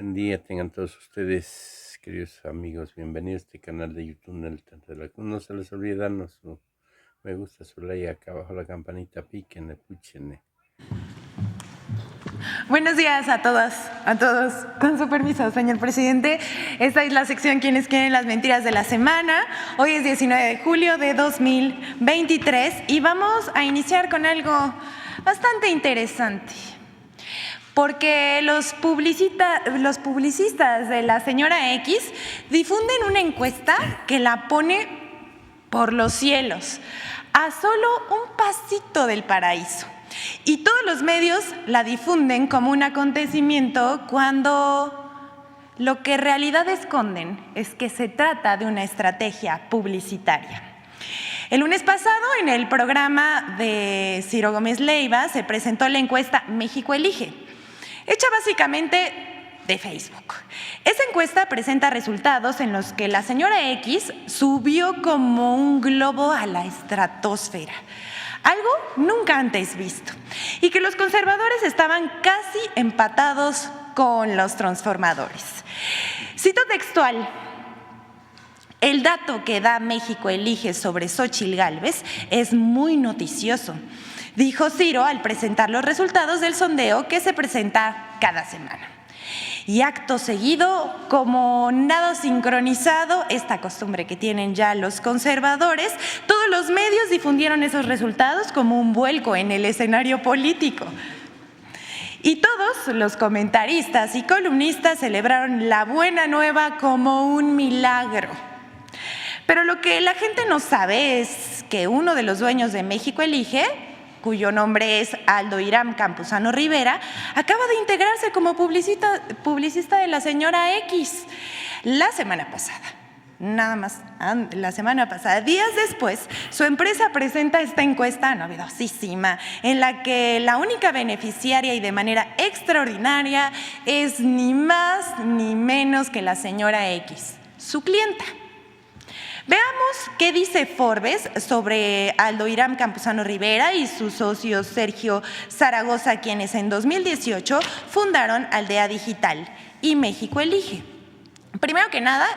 Buen día, tengan todos ustedes, queridos amigos. Bienvenidos a este canal de YouTube del Tanto de la Cruz. No se les olvide darnos su me gusta, su like, acá abajo la campanita, píquenle, púchenle. Buenos días a todos. Con su permiso, señor presidente. Esta es la sección Quienes quieren las mentiras de la semana. Hoy es 19 de julio de 2023 y vamos a iniciar con algo bastante interesante. Porque los publicistas de la señora X difunden una encuesta que la pone por los cielos, a solo un pasito del paraíso. Y todos los medios la difunden como un acontecimiento cuando lo que en realidad esconden es que se trata de una estrategia publicitaria. El lunes pasado, en el programa de Ciro Gómez Leiva, se presentó la encuesta México Elige, hecha básicamente de Facebook. Esa encuesta presenta resultados en los que la señora X subió como un globo a la estratosfera, algo nunca antes visto, y que los conservadores estaban casi empatados con los transformadores. Cito textual: el dato que da México Elige sobre Xóchitl Gálvez es muy noticioso, dijo Ciro al presentar los resultados del sondeo que se presenta cada semana. Y acto seguido, como nada sincronizado, esta costumbre que tienen ya los conservadores, todos los medios difundieron esos resultados como un vuelco en el escenario político. Y todos los comentaristas y columnistas celebraron la buena nueva como un milagro. Pero lo que la gente no sabe es que uno de los dueños de México Elige, cuyo nombre es Aldo Irán Campuzano Rivera, acaba de integrarse como publicista de la señora X la semana pasada. Nada más, la semana pasada. Días después, su empresa presenta esta encuesta novedosísima, en la que la única beneficiaria y de manera extraordinaria es ni más ni menos que la señora X, su clienta. Veamos qué dice Forbes sobre Aldo Irán Campuzano Rivera y su socio Sergio Zaragoza, quienes en 2018 fundaron Aldea Digital y México Elige. Primero que nada,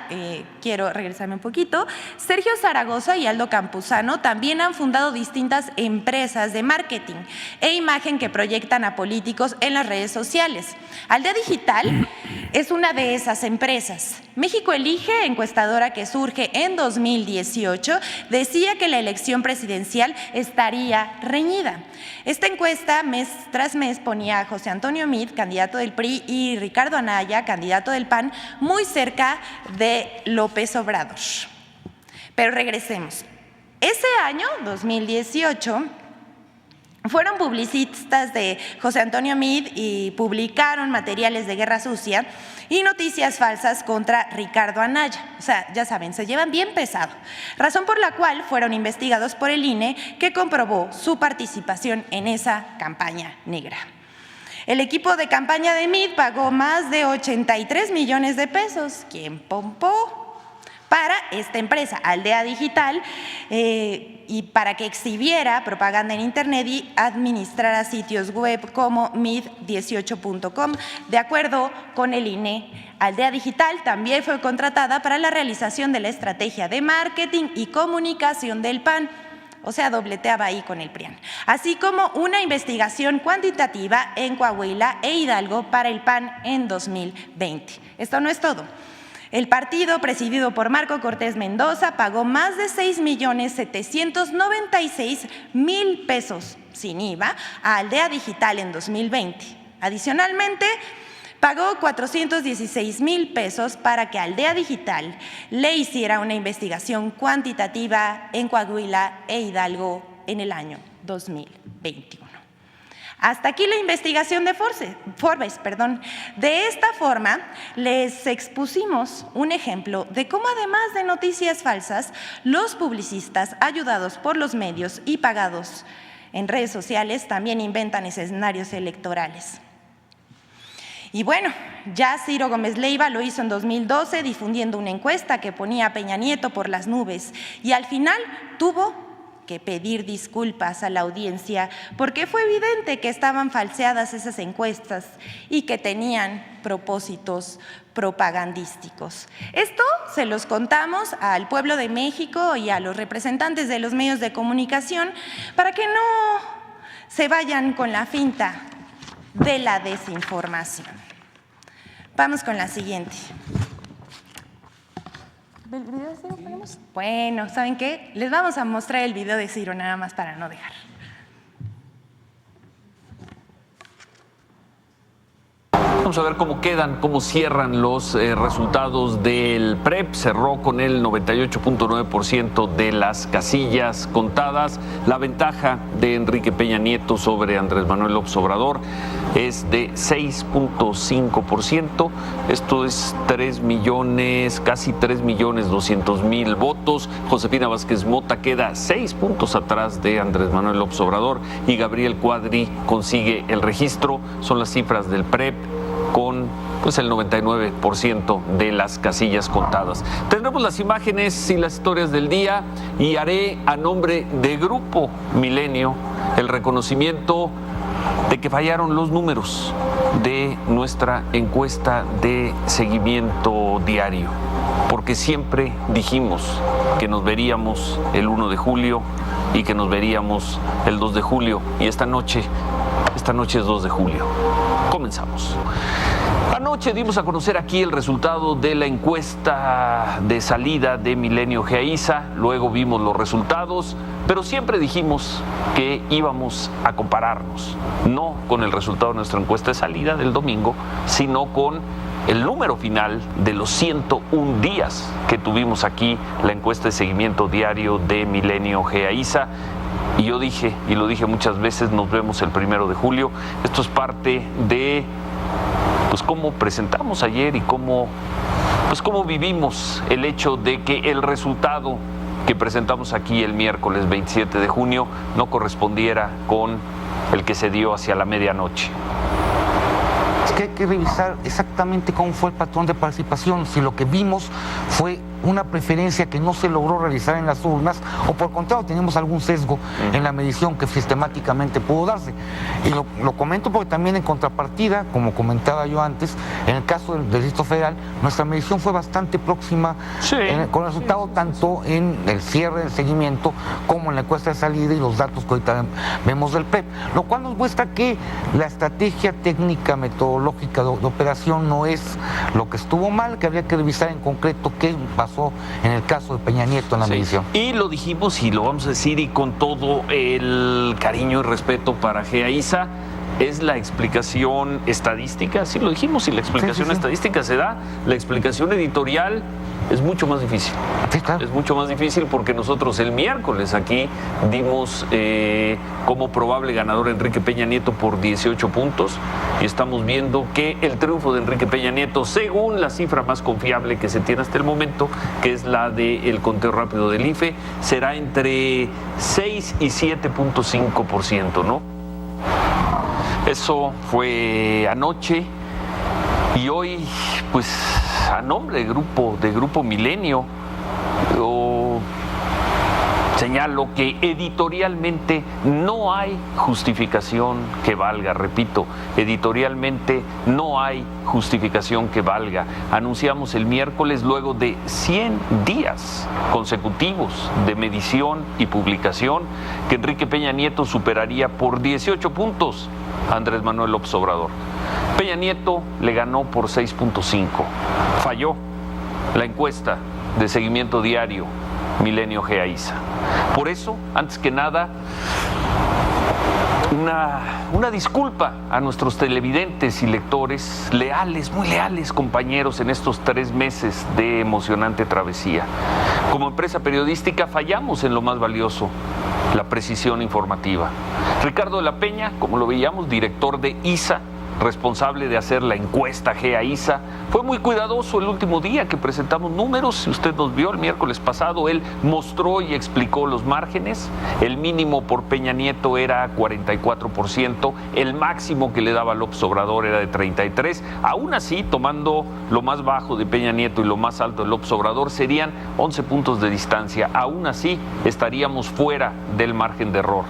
quiero regresarme un poquito. Sergio Zaragoza y Aldo Campuzano también han fundado distintas empresas de marketing e imagen que proyectan a políticos en las redes sociales. Aldea Digital es una de esas empresas. México Elige, encuestadora que surge en 2018, decía que la elección presidencial estaría reñida. Esta encuesta mes tras mes ponía a José Antonio Meade, candidato del PRI, y Ricardo Anaya, candidato del PAN, muy cerca de López Obrador. Pero regresemos. Ese año, 2018, fueron publicistas de José Antonio Meade y publicaron materiales de guerra sucia y noticias falsas contra Ricardo Anaya. O sea, ya saben, se llevan bien pesado. Razón por la cual fueron investigados por el INE, que comprobó su participación en esa campaña negra. El equipo de campaña de Meade pagó más de 83 millones de pesos. ¿Quién pompó? Para esta empresa, Aldea Digital, y para que exhibiera propaganda en Internet y administrara sitios web como meade18.com. De acuerdo con el INE, Aldea Digital también fue contratada para la realización de la estrategia de marketing y comunicación del PAN. O sea, dobleteaba ahí con el PRIAN, así como una investigación cuantitativa en Coahuila e Hidalgo para el PAN en 2020. Esto no es todo. El partido, presidido por Marco Cortés Mendoza, pagó más de 6.796.000 pesos sin IVA a Aldea Digital en 2020. Adicionalmente, pagó 416,000 pesos para que Aldea Digital le hiciera una investigación cuantitativa en Coahuila e Hidalgo en el año 2021. Hasta aquí la investigación de Forbes. De esta forma, les expusimos un ejemplo de cómo, además de noticias falsas, los publicistas, ayudados por los medios y pagados en redes sociales, también inventan escenarios electorales. Y bueno, ya Ciro Gómez Leiva lo hizo en 2012, difundiendo una encuesta que ponía a Peña Nieto por las nubes, y al final tuvo que pedir disculpas a la audiencia porque fue evidente que estaban falseadas esas encuestas y que tenían propósitos propagandísticos. Esto se los contamos al pueblo de México y a los representantes de los medios de comunicación para que no se vayan con la finta de la desinformación. Vamos con la siguiente. ¿El video de Ciro ponemos? Bueno, ¿saben qué? Les vamos a mostrar el video de Ciro nada más para no dejar. Vamos a ver cómo quedan, cómo cierran los resultados del PREP. Cerró con el 98.9% de las casillas contadas. La ventaja de Enrique Peña Nieto sobre Andrés Manuel López Obrador es de 6.5%. Esto es 3 millones, casi 3.200.000 votos. Josefina Vázquez Mota queda 6 puntos atrás de Andrés Manuel López Obrador y Gabriel Cuadri consigue el registro. Son las cifras del PREP con pues el 99% de las casillas contadas. Tendremos las imágenes y las historias del día y haré a nombre de Grupo Milenio el reconocimiento de que fallaron los números de nuestra encuesta de seguimiento diario, porque siempre dijimos que nos veríamos el 1 de julio y que nos veríamos el 2 de julio y esta noche es 2 de julio. Comenzamos. Anoche dimos a conocer aquí el resultado de la encuesta de salida de Milenio GEAISA, luego vimos los resultados, pero siempre dijimos que íbamos a compararnos, no con el resultado de nuestra encuesta de salida del domingo, sino con el número final de los 101 días que tuvimos aquí la encuesta de seguimiento diario de Milenio GEAISA. Y yo dije, y lo dije muchas veces, nos vemos el 1 de julio. Esto es parte de pues cómo presentamos ayer y cómo vivimos el hecho de que el resultado que presentamos aquí el miércoles 27 de junio no correspondiera con el que se dio hacia la medianoche. Es que hay que revisar exactamente cómo fue el patrón de participación, si lo que vimos fue una preferencia que no se logró realizar en las urnas o por contrario tenemos algún sesgo en la medición que sistemáticamente pudo darse. Y lo comento porque también en contrapartida, como comentaba yo antes, en el caso del Distrito Federal, nuestra medición fue bastante próxima con el resultado tanto en el cierre del seguimiento como en la encuesta de salida y los datos que ahorita vemos del PEP, lo cual nos muestra que la estrategia técnica metodológica de operación no es lo que estuvo mal, que habría que revisar en concreto qué pasó en el caso de Peña Nieto en la medición. Y lo dijimos y lo vamos a decir y con todo el cariño y respeto para GEAISA, es la explicación estadística, sí lo dijimos, y la explicación estadística se da, la explicación editorial es mucho más difícil. Sí, claro. Es mucho más difícil porque nosotros el miércoles aquí dimos como probable ganador a Enrique Peña Nieto por 18 puntos y estamos viendo que el triunfo de Enrique Peña Nieto, según la cifra más confiable que se tiene hasta el momento, que es la del conteo rápido del IFE, será entre 6 y 7.5%, ¿no? Eso fue anoche y hoy, pues, a nombre de Grupo Milenio, señalo que editorialmente no hay justificación que valga, repito, editorialmente no hay justificación que valga. Anunciamos el miércoles, luego de 100 días consecutivos de medición y publicación, que Enrique Peña Nieto superaría por 18 puntos a Andrés Manuel López Obrador. Peña Nieto le ganó por 6.5. Falló la encuesta de seguimiento diario Milenio GEAISA. Por eso, antes que nada, una disculpa a nuestros televidentes y lectores, leales, muy leales compañeros en estos 3 meses de emocionante travesía. Como empresa periodística fallamos en lo más valioso, la precisión informativa. Ricardo de la Peña, como lo veíamos, director de ISA, responsable de hacer la encuesta GEA-ISA, fue muy cuidadoso el último día que presentamos números. Si usted nos vio el miércoles pasado, él mostró y explicó los márgenes. El mínimo por Peña Nieto era 44%, el máximo que le daba López Obrador era de 33%. Aún así, tomando lo más bajo de Peña Nieto y lo más alto de López Obrador, serían 11 puntos de distancia. Aún así, estaríamos fuera del margen de error.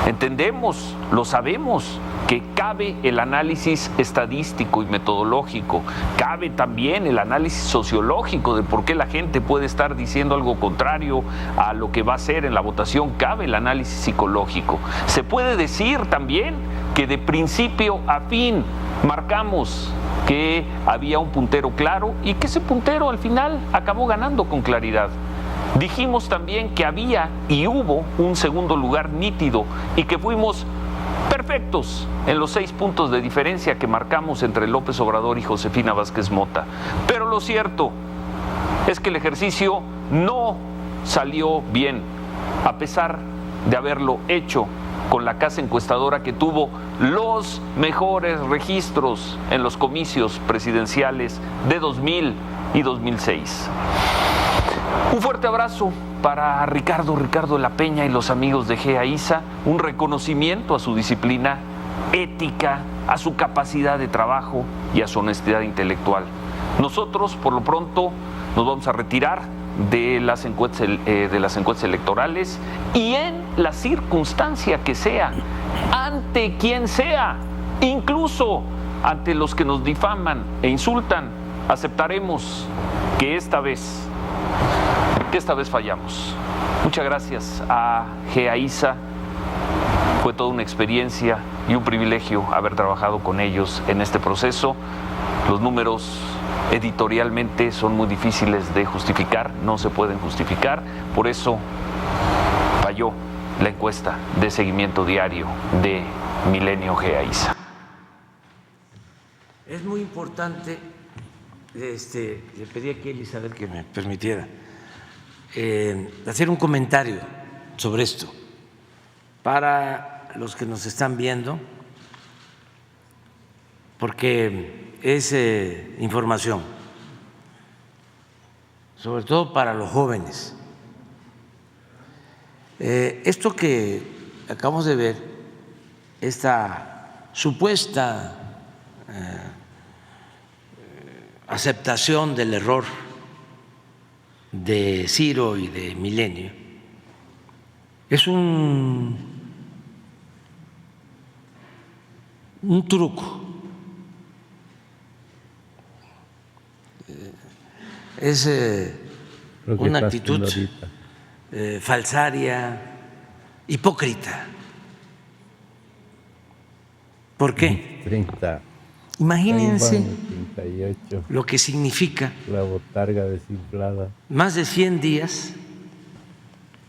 Entendemos, lo sabemos, que cabe el análisis estadístico y metodológico, cabe también el análisis sociológico de por qué la gente puede estar diciendo algo contrario a lo que va a ser en la votación, cabe el análisis psicológico. Se puede decir también que de principio a fin marcamos que había un puntero claro y que ese puntero al final acabó ganando con claridad. Dijimos también que había y hubo un segundo lugar nítido y que fuimos perfectos en los 6 puntos de diferencia que marcamos entre López Obrador y Josefina Vázquez Mota. Pero lo cierto es que el ejercicio no salió bien, a pesar de haberlo hecho con la casa encuestadora que tuvo los mejores registros en los comicios presidenciales de 2000 y 2006. Un fuerte abrazo para Ricardo de la Peña y los amigos de GEA-ISA, un reconocimiento a su disciplina ética, a su capacidad de trabajo y a su honestidad intelectual. Nosotros, por lo pronto, nos vamos a retirar de las encuestas electorales y en la circunstancia que sea, ante quien sea, incluso ante los que nos difaman e insultan, aceptaremos que esta vez fallamos. Muchas gracias a GEA-ISA. Fue toda una experiencia y un privilegio haber trabajado con ellos en este proceso. Los números editorialmente son muy difíciles de justificar, no se pueden justificar, por eso falló la encuesta de seguimiento diario de Milenio GEA-ISA. Es muy importante, le pedí aquí a Elizabeth que me permitiera hacer un comentario sobre esto para los que nos están viendo, porque es información, sobre todo para los jóvenes. Esto que acabamos de ver, esta supuesta aceptación del error de Ciro y de Milenio, es un truco, es una actitud falsaria, hipócrita. ¿Por qué? 30. Imagínense 38. lo que significa La botarga desinflada más de 100 días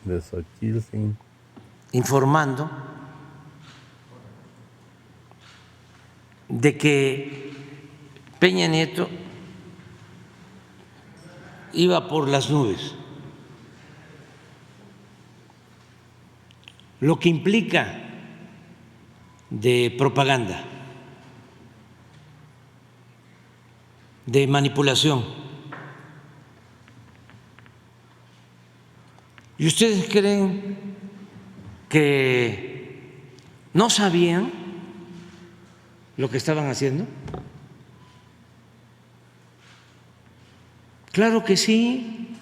de Xochitl informando de que Peña Nieto iba por las nubes, lo que implica de propaganda, de manipulación. ¿Y ustedes creen que no sabían lo que estaban haciendo? Claro que sí.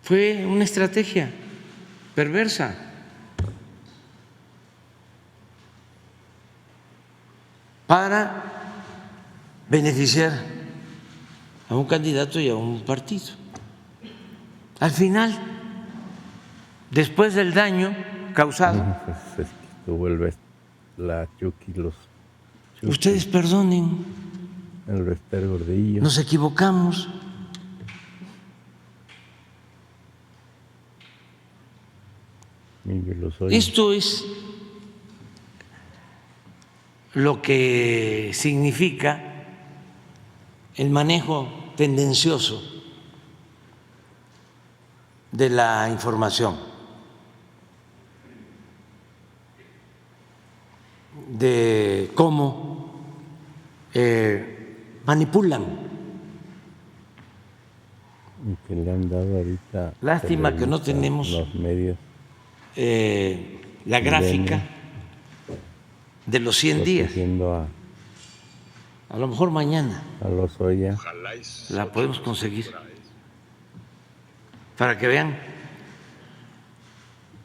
Fue una estrategia perversa. Para beneficiar a un candidato y a un partido. Al final, después del daño causado, pues vuelve la Chucky, los Chucky, ustedes perdonen, el Bester Gordillo. nos equivocamos. Miguel Lozoya. Esto es lo que significa el manejo tendencioso de la información. de cómo manipulan. Y que le han dado ahorita. Lástima que no tenemos los medios la gráfica de los 100 días. A lo mejor mañana A Lozoya. la podemos conseguir para que vean.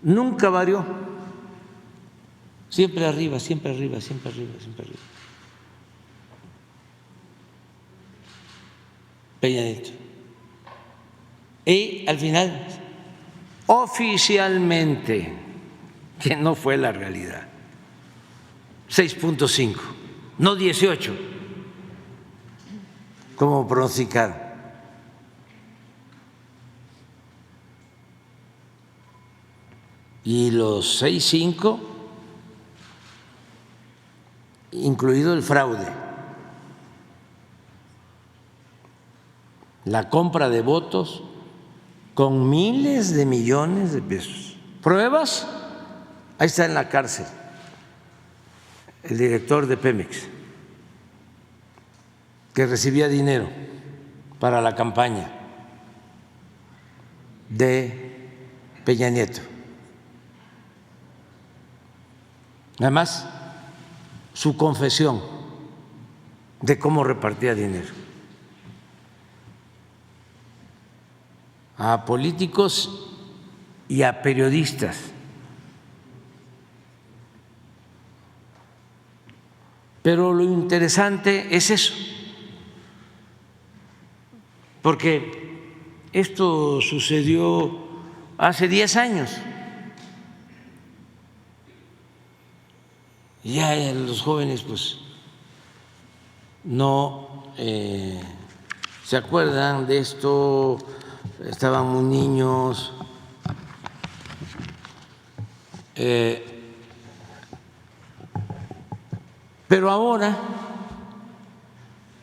Nunca varió. Siempre arriba, siempre arriba, siempre arriba, siempre arriba. Peña Nieto. Y al final, oficialmente, que no fue la realidad, 6.5, no 18, como pronosticaron. Y los 6.5, incluido el fraude, la compra de votos con miles de millones de pesos. ¿Pruebas? Ahí está en la cárcel el director de Pemex, que recibía dinero para la campaña de Peña Nieto. Además, su confesión de cómo repartía dinero a políticos y a periodistas. Pero lo interesante es eso, porque esto sucedió hace 10 años. Ya los jóvenes pues no se acuerdan de esto, estaban muy niños. Pero ahora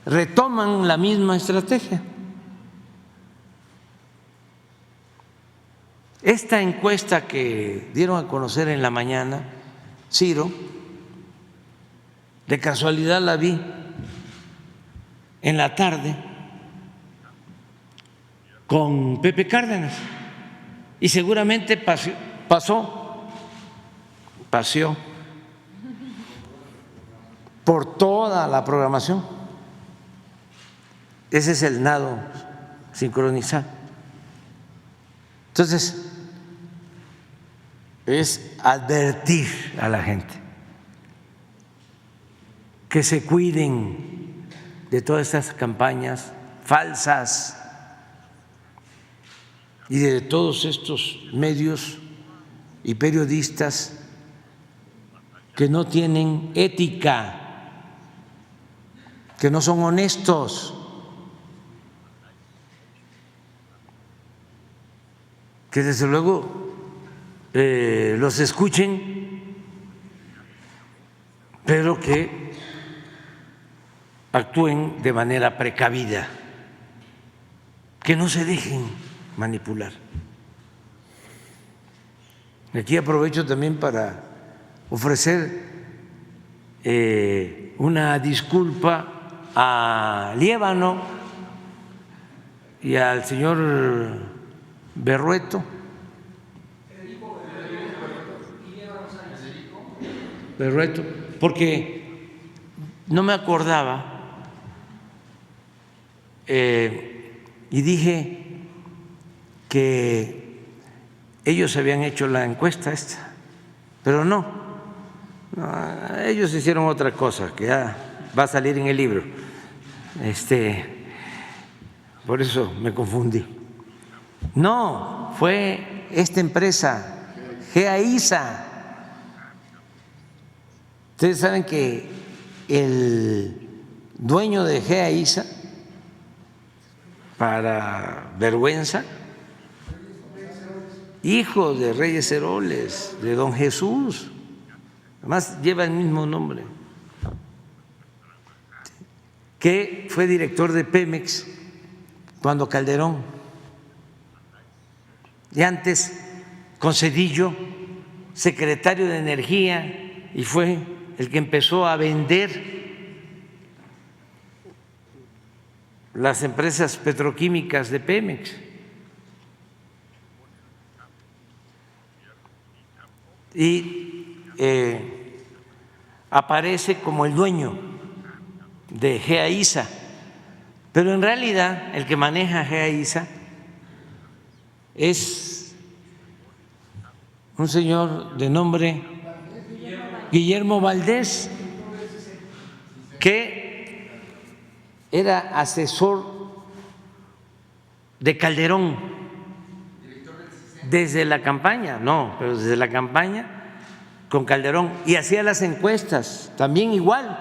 retoman la misma estrategia. Esta encuesta que dieron a conocer en la mañana, Ciro, de casualidad la vi en la tarde con Pepe Cárdenas y seguramente paseó por toda la programación. Ese es el nado sincronizado. Entonces, es advertir a la gente que se cuiden de todas estas campañas falsas y de todos estos medios y periodistas que no tienen ética, que no son honestos, que desde luego los escuchen, pero que actúen de manera precavida, que no se dejen manipular. Aquí aprovecho también para ofrecer una disculpa a Líbano y al señor Berrueto. Porque no me acordaba y dije que ellos habían hecho la encuesta esta, pero no, ellos hicieron otra cosa que ya va a salir en el libro. Por eso me confundí. No, fue esta empresa, GEAISA. Ustedes saben que el dueño de GEAISA, para vergüenza, hijo de Reyes Heroles, de don Jesús, además lleva el mismo nombre, que fue director de Pemex cuando Calderón, y antes con Zedillo, secretario de Energía, y fue el que empezó a vender las empresas petroquímicas de Pemex. Y aparece como el dueño de GEAISA, pero en realidad el que maneja GEAISA es un señor de nombre Guillermo Valdés, que era asesor de Calderón desde la campaña, no, pero desde la campaña con Calderón, y hacía las encuestas también igual,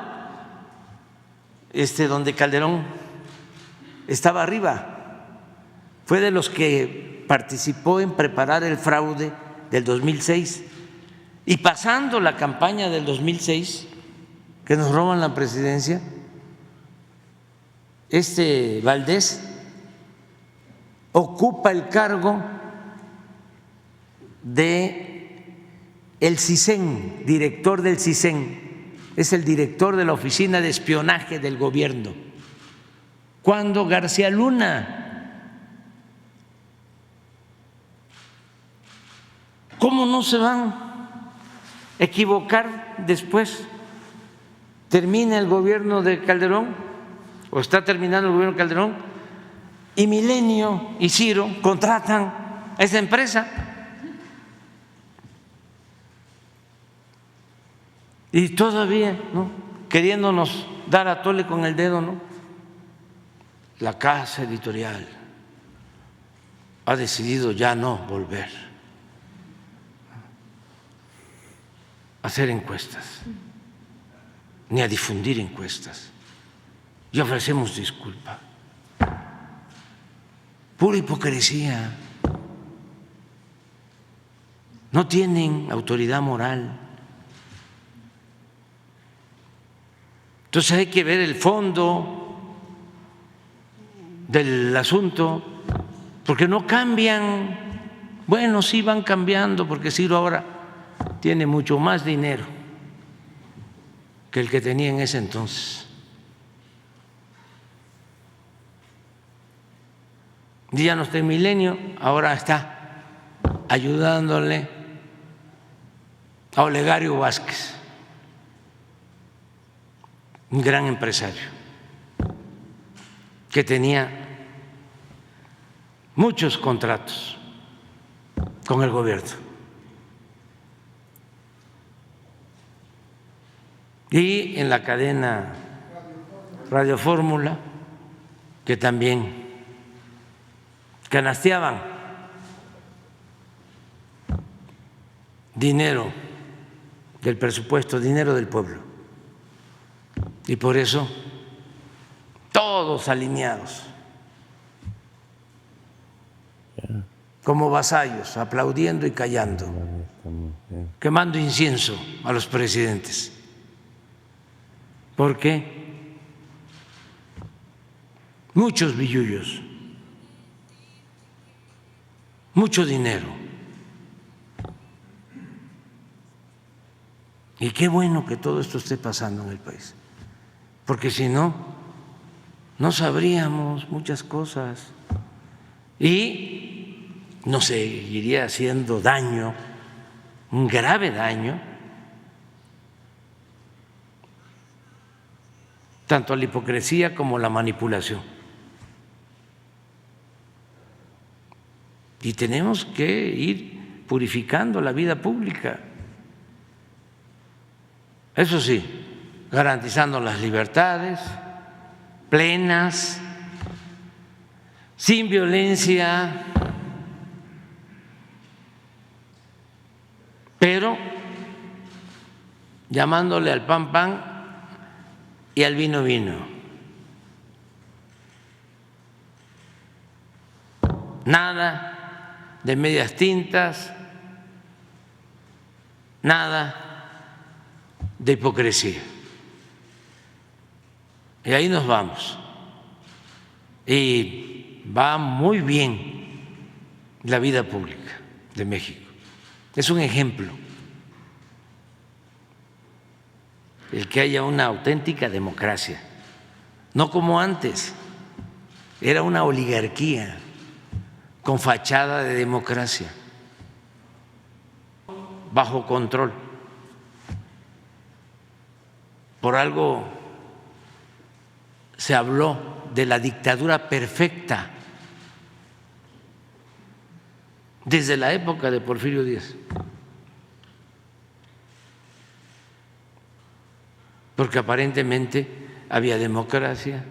donde Calderón estaba arriba. Fue de los que participó en preparar el fraude del 2006, y pasando la campaña del 2006, que nos roban la presidencia, Valdés ocupa el cargo de el CISEN, director del CISEN, es el director de la Oficina de Espionaje del Gobierno, cuando García Luna. ¿Cómo no se van a equivocar después? Termina el gobierno de Calderón, o está terminando el gobierno de Calderón, y Milenio y Ciro contratan a esa empresa. Y todavía, ¿no?, queriéndonos dar a tole con el dedo, ¿no? La casa editorial ha decidido ya no volver a hacer encuestas, ni a difundir encuestas, y ofrecemos disculpa. Pura hipocresía. No tienen autoridad moral. Entonces hay que ver el fondo del asunto, porque no cambian. Bueno, sí van cambiando, porque Ciro ahora tiene mucho más dinero que el que tenía en ese entonces. Y ya no está en Milenio, ahora está ayudándole a Olegario Vázquez, un gran empresario que tenía muchos contratos con el gobierno. Y en la cadena Radio Fórmula, que también canasteaban dinero del presupuesto, dinero del pueblo. Y por eso todos alineados, como vasallos, aplaudiendo y callando, quemando incienso a los presidentes. Porque muchos billullos, mucho dinero. Y qué bueno que todo esto esté pasando en el país, porque si no, no sabríamos muchas cosas y nos seguiría haciendo daño, un grave daño, tanto a la hipocresía como a la manipulación. Y tenemos que ir purificando la vida pública. Eso sí, garantizando las libertades plenas, sin violencia, pero llamándole al pan pan y al vino vino. Nada de medias tintas, nada de hipocresía. Y ahí nos vamos. Y va muy bien la vida pública de México. Es un ejemplo. el que haya una auténtica democracia, no como antes, era una oligarquía con fachada de democracia, bajo control. Por algo se habló de la dictadura perfecta desde la época de Porfirio Díaz, porque aparentemente había democracia,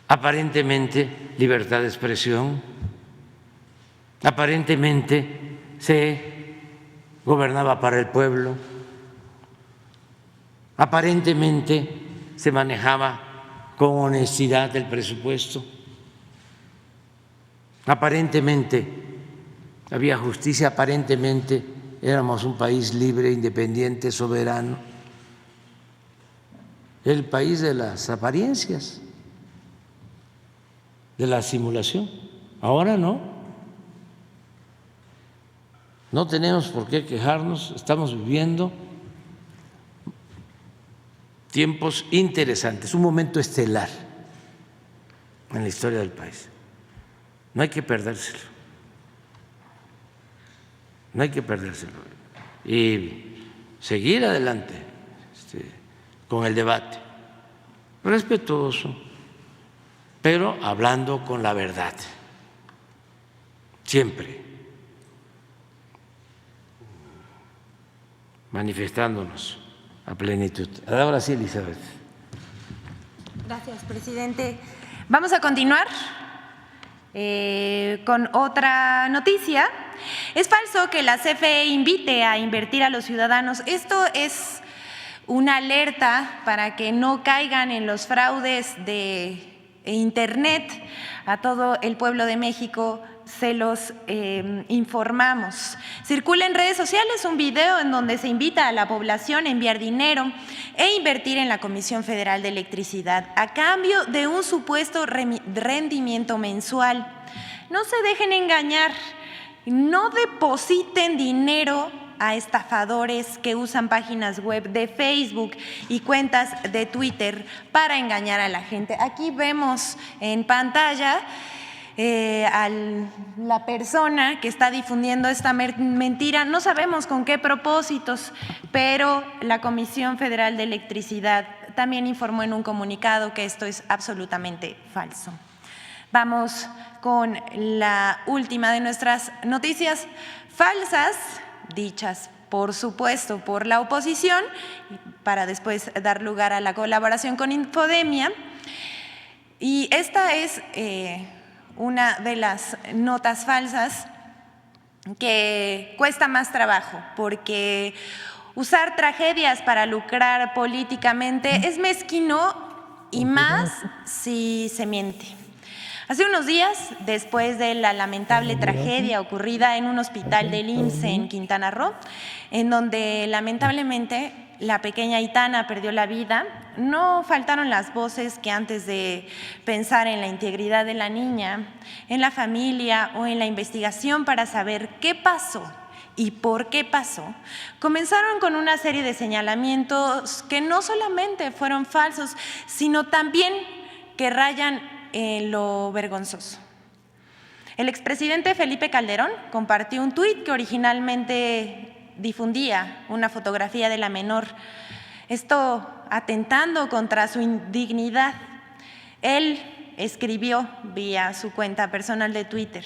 aparentemente libertad de expresión, aparentemente se gobernaba para el pueblo, aparentemente se manejaba con honestidad el presupuesto, aparentemente había justicia, aparentemente éramos un país libre, independiente, soberano, el país de las apariencias, de la simulación. Ahora no, no tenemos por qué quejarnos, estamos viviendo tiempos interesantes, un momento estelar en la historia del país. No hay que perdérselo, no hay que perdérselo. Y seguir adelante con el debate, respetuoso, pero hablando con la verdad, siempre manifestándonos a plenitud. Ahora sí, Elizabeth. Gracias, presidente. Vamos a continuar con otra noticia. Es falso que la CFE invite a invertir a los ciudadanos. Esto es una alerta para que no caigan en los fraudes de Internet. A todo el pueblo de México se los informamos. Circula en redes sociales un video en donde se invita a la población a enviar dinero e invertir en la Comisión Federal de Electricidad a cambio de un supuesto rendimiento mensual. No se dejen engañar, no depositen dinero a estafadores que usan páginas web de Facebook y cuentas de Twitter para engañar a la gente. Aquí vemos en pantalla a la persona que está difundiendo esta mentira. No sabemos con qué propósitos, pero la Comisión Federal de Electricidad también informó en un comunicado que esto es absolutamente falso. Vamos con la última de nuestras noticias falsas, dichas por supuesto por la oposición, para después dar lugar a la colaboración con Infodemia. Y esta es una de las notas falsas que cuesta más trabajo, porque usar tragedias para lucrar políticamente es mezquino y más si se miente. Hace unos días, después de la lamentable tragedia ocurrida en un hospital del IMSS en Quintana Roo, en donde lamentablemente la pequeña Aitana perdió la vida, no faltaron las voces que antes de pensar en la integridad de la niña, en la familia o en la investigación para saber qué pasó y por qué pasó, comenzaron con una serie de señalamientos que no solamente fueron falsos, sino también que rayan en lo vergonzoso. El expresidente Felipe Calderón compartió un tuit que originalmente difundía una fotografía de la menor, esto atentando contra su dignidad. Él escribió vía su cuenta personal de Twitter: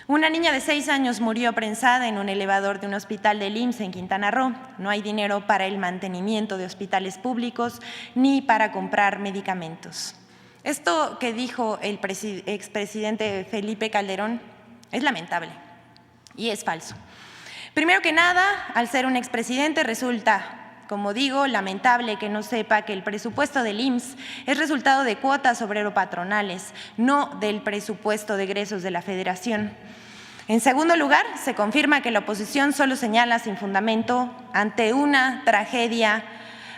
una niña de 6 años murió prensada en un elevador de un hospital del IMSS en Quintana Roo. No hay dinero para el mantenimiento de hospitales públicos ni para comprar medicamentos. Esto que dijo el expresidente Felipe Calderón es lamentable y es falso. Primero que nada, al ser un expresidente resulta, como digo, lamentable que no sepa que el presupuesto del IMSS es resultado de cuotas obrero-patronales, no del presupuesto de egresos de la Federación. En segundo lugar, se confirma que la oposición solo señala sin fundamento ante una tragedia,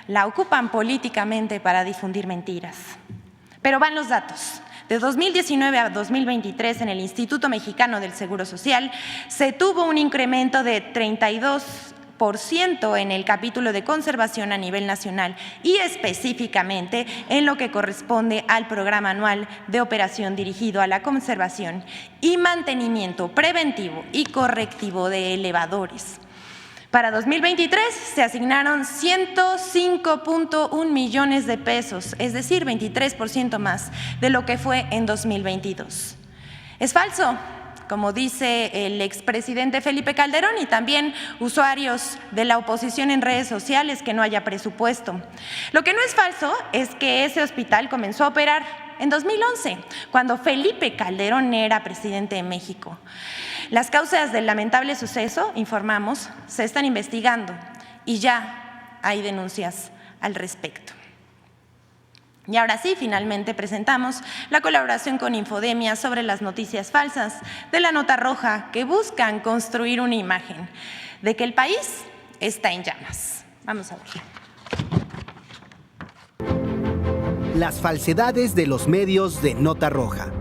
la ocupan políticamente para difundir mentiras. Pero van los datos. De 2019 a 2023 en el Instituto Mexicano del Seguro Social se tuvo un incremento de en el capítulo de conservación a nivel nacional y específicamente en lo que corresponde al programa anual de operación dirigido a la conservación y mantenimiento preventivo y correctivo de elevadores. Para 2023 se asignaron 105.1 millones de pesos, es decir, 23% más de lo que fue en 2022. Es falso, como dice el expresidente Felipe Calderón y también usuarios de la oposición en redes sociales, que no haya presupuesto. Lo que no es falso es que ese hospital comenzó a operar en 2011, cuando Felipe Calderón era presidente de México. Las causas del lamentable suceso, informamos, se están investigando y ya hay denuncias al respecto. Y ahora sí, finalmente presentamos la colaboración con Infodemia sobre las noticias falsas de la nota roja que buscan construir una imagen de que el país está en llamas. Vamos a ver. Las falsedades de los medios de nota roja.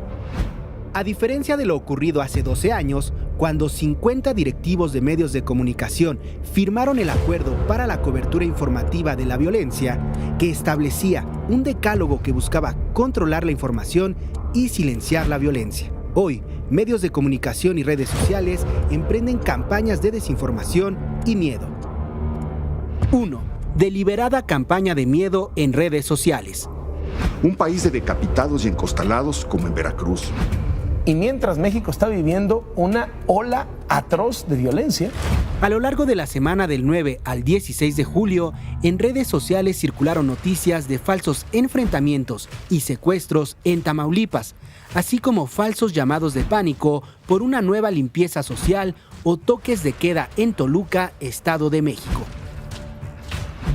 A diferencia de lo ocurrido hace 12 años, cuando 50 directivos de medios de comunicación firmaron el acuerdo para la cobertura informativa de la violencia, que establecía un decálogo que buscaba controlar la información y silenciar la violencia. Hoy, medios de comunicación y redes sociales emprenden campañas de desinformación y miedo. 1. Deliberada campaña de miedo en redes sociales. Un país de decapitados y encostalados como en Veracruz. Y mientras México está viviendo una ola atroz de violencia. A lo largo de la semana del 9 al 16 de julio, en redes sociales circularon noticias de falsos enfrentamientos y secuestros en Tamaulipas, así como falsos llamados de pánico por una nueva limpieza social o toques de queda en Toluca, Estado de México.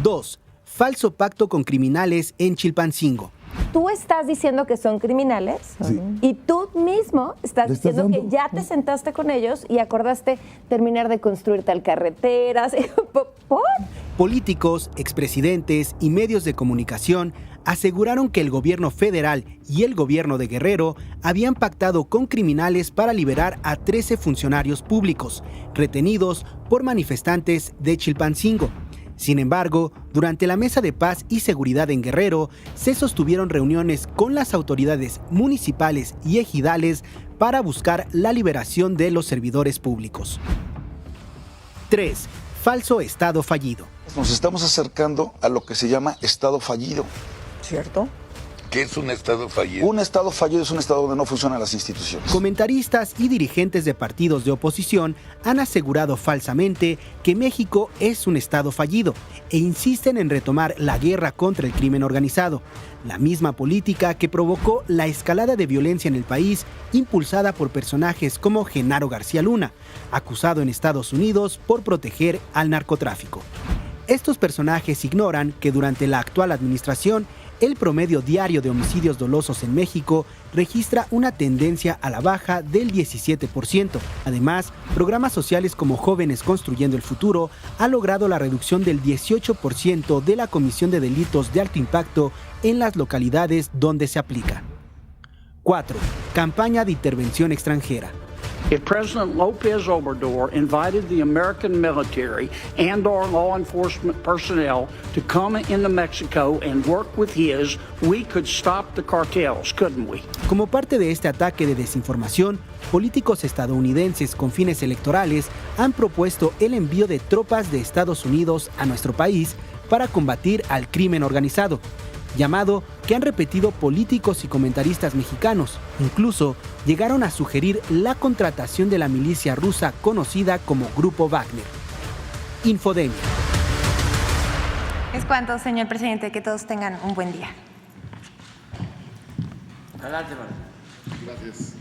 2. Falso pacto con criminales en Chilpancingo. Tú estás diciendo que son criminales, sí, y tú mismo estás diciendo que ya te sentaste con ellos y acordaste terminar de construir tal carretera. ¿Por? Políticos, expresidentes y medios de comunicación aseguraron que el gobierno federal y el gobierno de Guerrero habían pactado con criminales para liberar a 13 funcionarios públicos retenidos por manifestantes de Chilpancingo. Sin embargo, durante la Mesa de Paz y Seguridad en Guerrero, se sostuvieron reuniones con las autoridades municipales y ejidales para buscar la liberación de los servidores públicos. 3. Falso estado fallido. Nos estamos acercando a lo que se llama estado fallido. ¿Cierto? ¿Qué es un estado fallido? Un estado fallido es un estado donde no funcionan las instituciones. Comentaristas y dirigentes de partidos de oposición han asegurado falsamente que México es un estado fallido e insisten en retomar la guerra contra el crimen organizado, la misma política que provocó la escalada de violencia en el país impulsada por personajes como Genaro García Luna, acusado en Estados Unidos por proteger al narcotráfico. Estos personajes ignoran que durante la actual administración el promedio diario de homicidios dolosos en México registra una tendencia a la baja del 17%. Además, programas sociales como Jóvenes Construyendo el Futuro ha logrado la reducción del 18% de la comisión de delitos de alto impacto en las localidades donde se aplica. 4. Campaña de intervención extranjera. If President López Obrador invited the American military and our law enforcement personnel to come into Mexico and work with his, we could stop the cartels, couldn't we? Como parte de este ataque de desinformación, políticos estadounidenses con fines electorales han propuesto el envío de tropas de Estados Unidos a nuestro país para combatir al crimen organizado, llamado que han repetido políticos y comentaristas mexicanos. Incluso llegaron a sugerir la contratación de la milicia rusa conocida como Grupo Wagner. Infodemia. Es cuanto, señor presidente, que todos tengan un buen día. Adelante, María. Gracias.